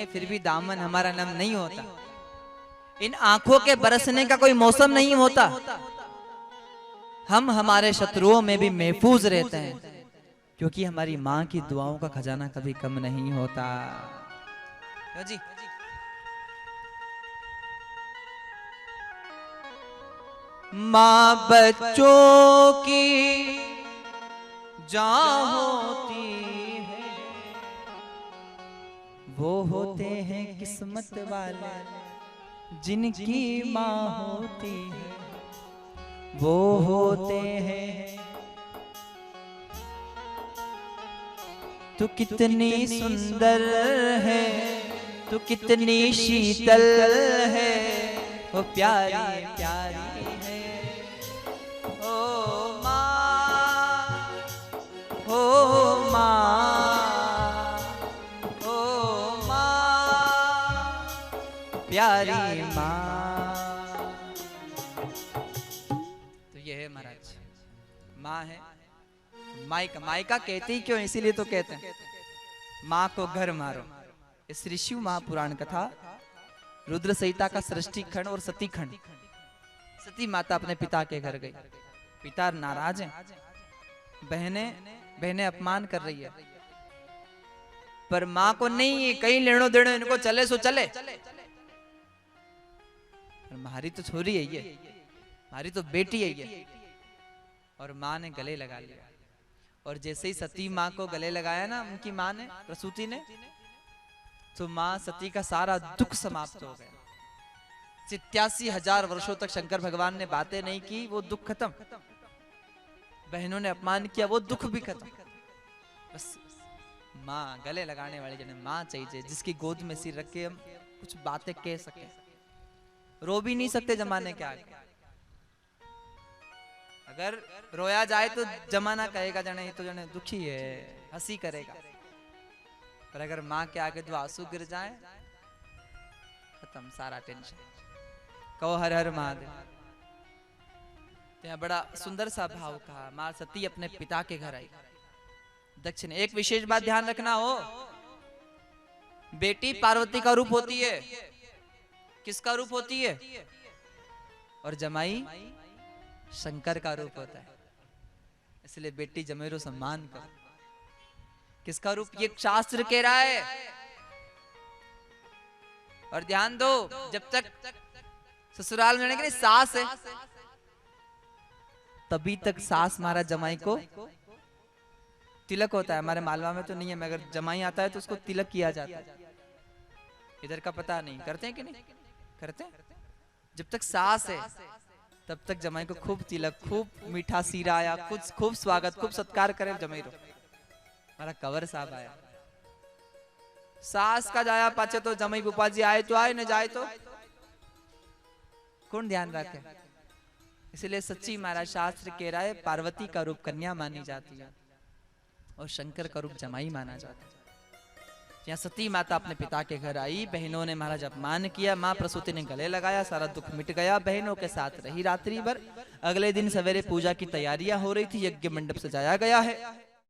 फिर भी दामन हमारा नम नहीं होता। इन आंखों के बरसने का कोई मौसम नहीं होता। हम हमारे शत्रुओं में भी महफूज रहते हैं, क्योंकि हमारी माँ की दुआओं का खजाना कभी कम नहीं होता। क्यों जी? माँ बच्चों की जान होती है, वो होते हैं किस्मत वाले जिनकी माँ होती है, वो होते हैं। तू कितनी सुंदर है, तू कितनी शीतल है, वो प्यारी प्यारी है। ओ माँ, ओ माँ, ओ माँ, प्यारी माँ। तो ये है महाराज, माँ है। मायका, मायका कहते ही क्यों, इसीलिए तो कहते हैं माँ को घर मारो। इस ऋषि महापुराण कथा रुद्र संहिता का सृष्टि खंड और सती खंड। सती माता अपने पिता के घर गई, पिता नाराज हैं, बहनें अपमान कर रही है, पर माँ को नहीं कहीं लेनो देनो, इनको चले सो चले। हमारी तो छोरी है ये, हमारी तो बेटी है ये। और माँ ने गले लगा लिया, और जैसे ही सती माँ को गले लगाया ना उनकी माँ ने, प्रसूति ने, तो माँ सती का सारा दुख समाप्त हो गया। 87,000 वर्षों तक शंकर भगवान ने बातें नहीं की, वो दुख खत्म। बहनों ने अपमान किया, वो दुख भी खत्म। बस माँ, गले लगाने वाले जने माँ चाहिए, जिसकी गोद में सिर रख के हम कुछ बातें कह सके। रो भी नहीं सकते जमाने के आगे, अगर रोया जाए तो जमाना कहेगा जने तो जने दुखी है, हंसी करेगा। पर अगर माँ के आगे दो आंसू गिर जाए, खत्म सारा टेंशन। कहो हर हर महादेव। तो बड़ा सुंदर सा भाव कहा। माँ सती अपने पिता के घर आई दक्षिण। एक विशेष बात ध्यान रखना हो, बेटी पार्वती का रूप होती है। किसका रूप होती है? और जमाई शंकर का रूप होता है। इसलिए बेटी जमेरो सम्मान कर। किसका रूप? ये शास्त्र कह रहा है। और ध्यान दो, जब तक ससुराल में रहने के लिए सास है, तभी तक सास महाराज जमाई को तिलक होता है। हमारे मालवा में तो नहीं है, मगर जमाई आता है तो उसको तिलक किया जाता है। इधर का पता नहीं, करते हैं कि नहीं करते? जब तक सास है तब तक जमाई को खूब तिलक, खूब मीठा सीरा आया, खूब स्वागत, खूब सत्कार करे जमाई रो। हमारा कंवर साहब आया, सास का जाया पाचे तो जमाई बुपा जी आए तो आए, न जाए तो कौन ध्यान रखे। इसलिए सच्ची महाराज शास्त्र कह रहा है, पार्वती का रूप कन्या मानी जाती है और शंकर का रूप जमाई माना जाता है। यहाँ सती माता अपने पिता के घर आई, बहनों ने महाराज अपमान किया, माँ प्रसूति ने गले लगाया, सारा दुख मिट गया। बहनों के साथ रही रात्रि भर। अगले दिन सवेरे पूजा की तैयारियां हो रही थी, यज्ञ मंडप सजाया गया है।